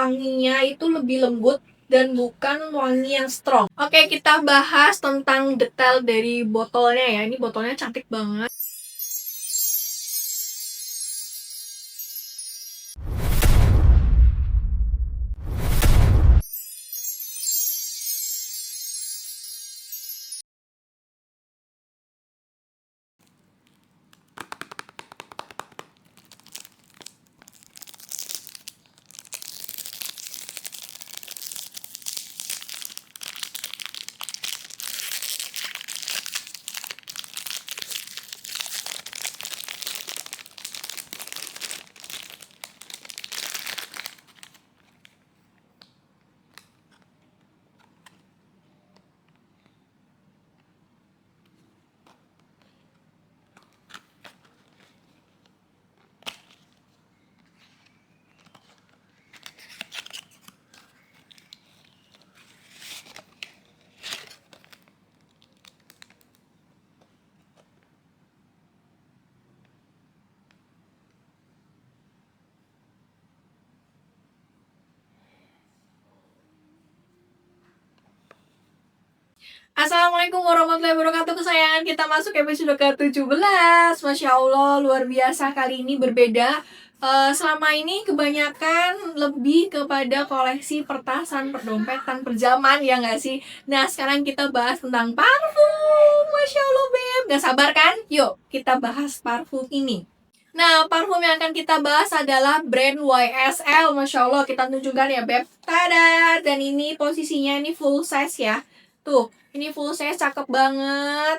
wanginya itu lebih lembut dan bukan wangi yang strong. Oke, kita bahas tentang detail dari botolnya ya. Ini botolnya cantik banget. Assalamualaikum warahmatullahi wabarakatuh kesayangan, kita masuk episode ke-17. Masya Allah, luar biasa, kali ini berbeda. Selama ini kebanyakan lebih kepada koleksi pertasan, perdompetan, perjaman, ya nggak sih? Nah, sekarang kita bahas tentang parfum. Masya Allah, Beb, gak sabar kan? Yuk, kita bahas parfum ini. Nah, parfum yang akan kita bahas adalah brand YSL. Masya Allah, kita tunjukkan ya, Beb. Tada! Dan ini posisinya ini full size ya. Tuh, ini full size, cakep banget.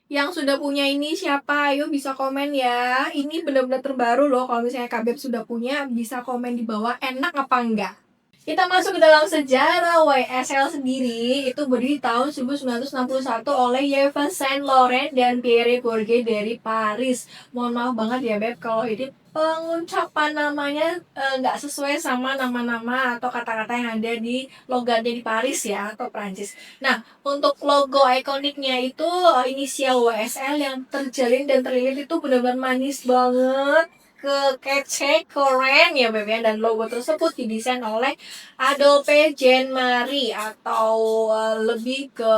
Yang sudah punya ini siapa? Ayo bisa komen ya. Ini benar-benar terbaru loh. Kalau misalnya Kak Beb sudah punya, bisa komen di bawah enak apa enggak. Kita masuk ke dalam sejarah YSL sendiri. Itu berdiri tahun 1961 oleh Yves Saint Laurent dan Pierre Bourget dari Paris. Mohon maaf banget ya Beb, kalau ini pengucapan namanya nggak sesuai sama nama-nama atau kata-kata yang ada di logatnya di Paris ya, atau Prancis. Nah, untuk logo ikoniknya itu inisial YSL yang terjalin dan terlilit itu benar-benar manis banget, kece, keren ya Beb ya. Dan logo tersebut didesain oleh Adolphe Jean-Marie atau lebih ke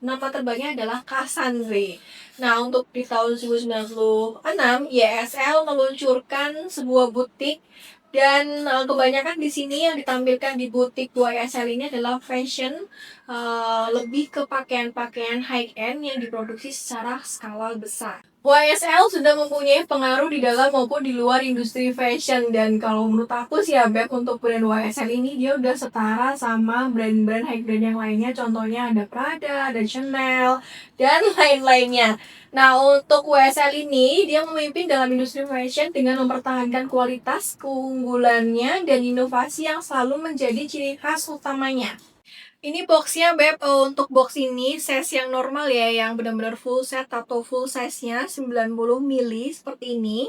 nama terbangnya adalah Cassandre. Nah, untuk di tahun 1996, YSL meluncurkan sebuah butik dan kebanyakan di sini yang ditampilkan di butik YSL ini adalah fashion, lebih ke pakaian-pakaian high end yang diproduksi secara skala besar. YSL sudah mempunyai pengaruh di dalam maupun di luar industri fashion, dan kalau menurut aku sih ya Beb, untuk brand YSL ini dia udah setara sama brand-brand high brand yang lainnya. Contohnya ada Prada, ada Chanel, dan lain-lainnya. Nah, untuk YSL ini dia memimpin dalam industri fashion dengan mempertahankan kualitas, keunggulannya, dan inovasi yang selalu menjadi ciri khas utamanya. Ini boxnya Beb, untuk box ini size yang normal ya, yang benar-benar full set atau full size-nya 90 ml seperti ini.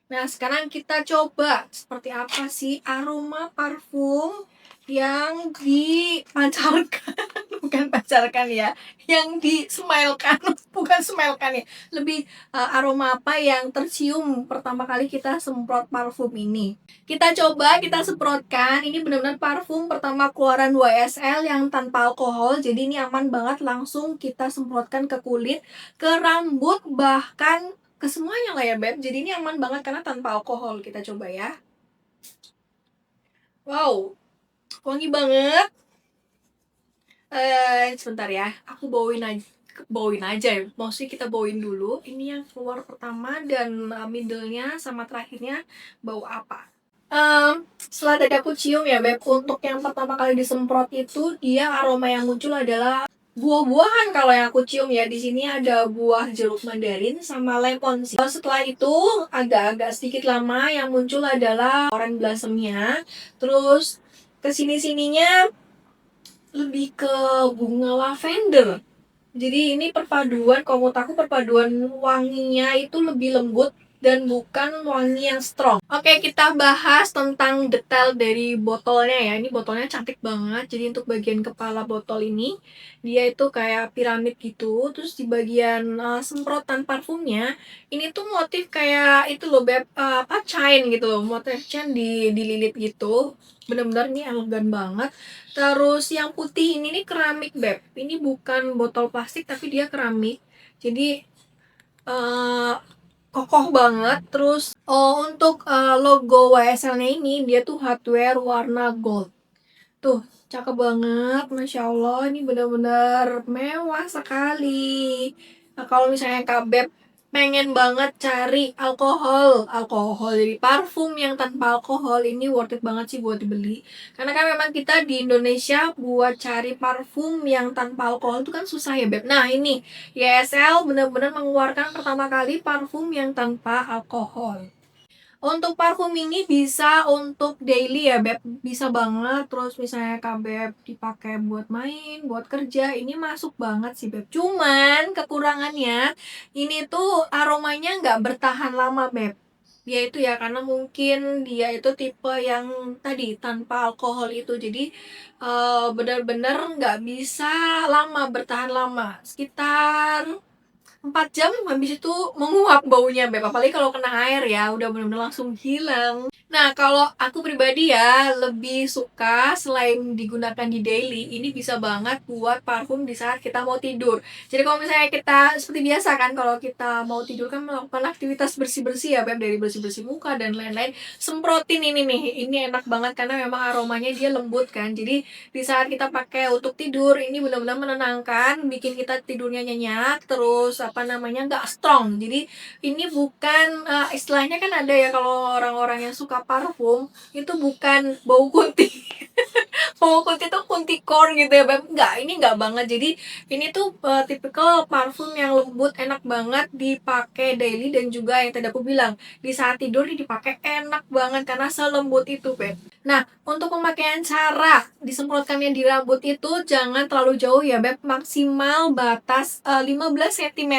Nah, sekarang kita coba seperti apa sih aroma parfum yang dipancarkan, bukan pancarkan ya, yang di-smile-kan, bukan smile-kan ya. Lebih aroma apa yang tercium pertama kali kita semprot parfum ini. Kita coba, kita semprotkan. Ini benar-benar parfum pertama keluaran YSL yang tanpa alkohol. Jadi ini aman banget, langsung kita semprotkan ke kulit, ke rambut, bahkan ke semuanya lah ya Beb. Jadi ini aman banget karena tanpa alkohol. Kita coba ya. Wow, wangi banget. Sebentar ya, aku bawain aja ya. Mostly kita bawain dulu. Ini yang keluar pertama dan middle-nya sama terakhirnya bau apa. Setelah tadi aku cium ya Beb, untuk yang pertama kali disemprot itu dia aroma yang muncul adalah buah-buahan. Kalau yang aku cium ya, di sini ada buah jeruk mandarin sama lemon sih. Setelah itu agak-agak sedikit lama yang muncul adalah orange blossomnya. Terus kesini-sininya lebih ke bunga lavender. Jadi ini perpaduan, kalau menurut aku perpaduan wanginya itu lebih lembut dan bukan wangi yang strong. Oke, kita bahas tentang detail dari botolnya ya. Ini botolnya cantik banget. Jadi untuk bagian kepala botol ini dia itu kayak piramid gitu. Terus di bagian semprotan parfumnya ini tuh motif kayak itu loh Beb, chain gitu loh. Motif chain dililit gitu. Bener-bener ini elegan banget. Terus yang putih ini nih keramik Beb. Ini bukan botol plastik tapi dia keramik. Jadi eh, kokoh banget. Terus untuk logo YSL-nya ini dia tuh hardware warna gold. Tuh, cakep banget, Masya Allah. Ini benar-benar mewah sekali. Nah, kalau misalnya Kak Beb pengen banget cari alkohol jadi parfum yang tanpa alkohol, ini worth it banget sih buat dibeli. Karena kan memang kita di Indonesia buat cari parfum yang tanpa alkohol itu kan susah ya Beb. Nah ini YSL benar-benar mengeluarkan pertama kali parfum yang tanpa alkohol. Untuk parfum ini bisa untuk daily ya Beb, bisa banget. Terus misalnya Kak Beb dipakai buat main, buat kerja, ini masuk banget sih Beb. Cuman kekurangannya ini tuh aromanya nggak bertahan lama Beb. Dia itu ya karena mungkin dia itu tipe yang tadi tanpa alkohol itu, jadi benar-benar nggak bisa lama bertahan lama, sekitar 4 jam habis itu menguap baunya Beb, apalagi kalau kena air ya udah bener-bener langsung hilang. Nah kalau aku pribadi ya lebih suka selain digunakan di daily, ini bisa banget buat parfum di saat kita mau tidur. Jadi kalau misalnya kita seperti biasa kan, kalau kita mau tidur kan melakukan aktivitas bersih-bersih ya Beb, dari bersih-bersih muka dan lain-lain, semprotin ini nih, ini enak banget karena memang aromanya dia lembut kan. Jadi di saat kita pakai untuk tidur ini benar-benar menenangkan, bikin kita tidurnya nyenyak. Terus apa namanya nggak strong, jadi ini bukan istilahnya kan ada ya kalau orang-orang yang suka parfum itu bukan bau kunti. Bau kunti tuh kunti core gitu ya Beb, nggak, ini nggak banget. Jadi ini tuh tipikal parfum yang lembut, enak banget dipakai daily, dan juga yang tadi aku bilang di saat tidur ini dipakai enak banget karena selembut itu Beb. Nah, untuk pemakaian cara disemprotkannya di rambut itu jangan terlalu jauh ya Beb, maksimal batas 15 cm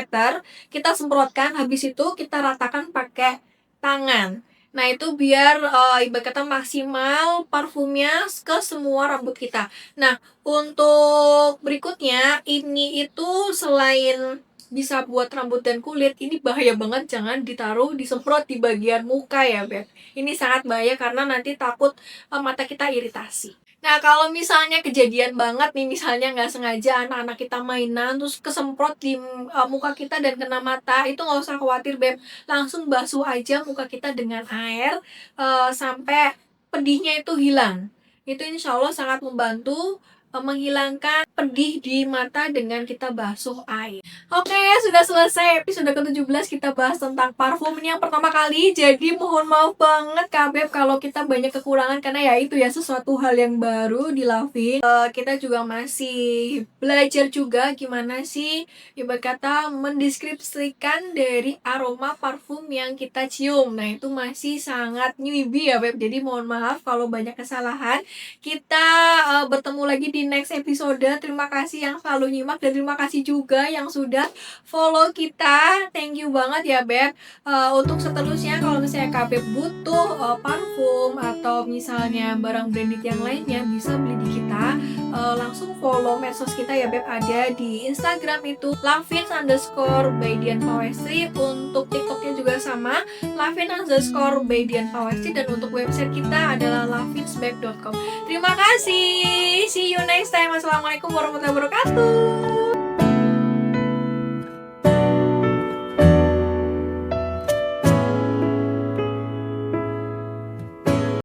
kita semprotkan, habis itu kita ratakan pakai tangan. Nah itu biar ibarat kata maksimal parfumnya ke semua rambut kita. Nah untuk berikutnya ini itu selain bisa buat rambut dan kulit, ini bahaya banget, jangan ditaruh disemprot di bagian muka ya Beb. Ini sangat bahaya karena nanti takut mata kita iritasi. Nah kalau misalnya kejadian banget nih, misalnya nggak sengaja anak-anak kita mainan terus kesemprot di muka kita dan kena mata, itu nggak usah khawatir Beb, langsung basuh aja muka kita dengan air sampai pedihnya itu hilang. Itu insya Allah sangat membantu menghilangkan pedih di mata dengan kita basuh air. Oke, sudah selesai episode ke-17, kita bahas tentang parfum ini yang pertama kali. Jadi mohon maaf banget Kak Beb kalau kita banyak kekurangan, karena ya itu ya sesuatu hal yang baru di Lavin. Kita juga masih belajar juga gimana sih ibarat kata mendeskripsikan dari aroma parfum yang kita cium. Nah itu masih sangat newbie ya Beb, jadi mohon maaf kalau banyak kesalahan. Kita bertemu lagi di next episode. Terima kasih yang selalu nyimak, dan terima kasih juga yang sudah follow kita. Thank you banget ya Beb. Untuk seterusnya kalau misalnya Kak Beb butuh parfum atau misalnya barang branded yang lainnya, bisa beli di kita. Langsung follow medsos kita ya Beb, ada di Instagram itu lavins_by_dian_pawestri. Untuk TikToknya juga sama, lavin_by_dian_pawestri, dan untuk website kita adalah lavinsbag.com. Terima kasih, see you next time. Assalamualaikum warahmatullahi wabarakatuh.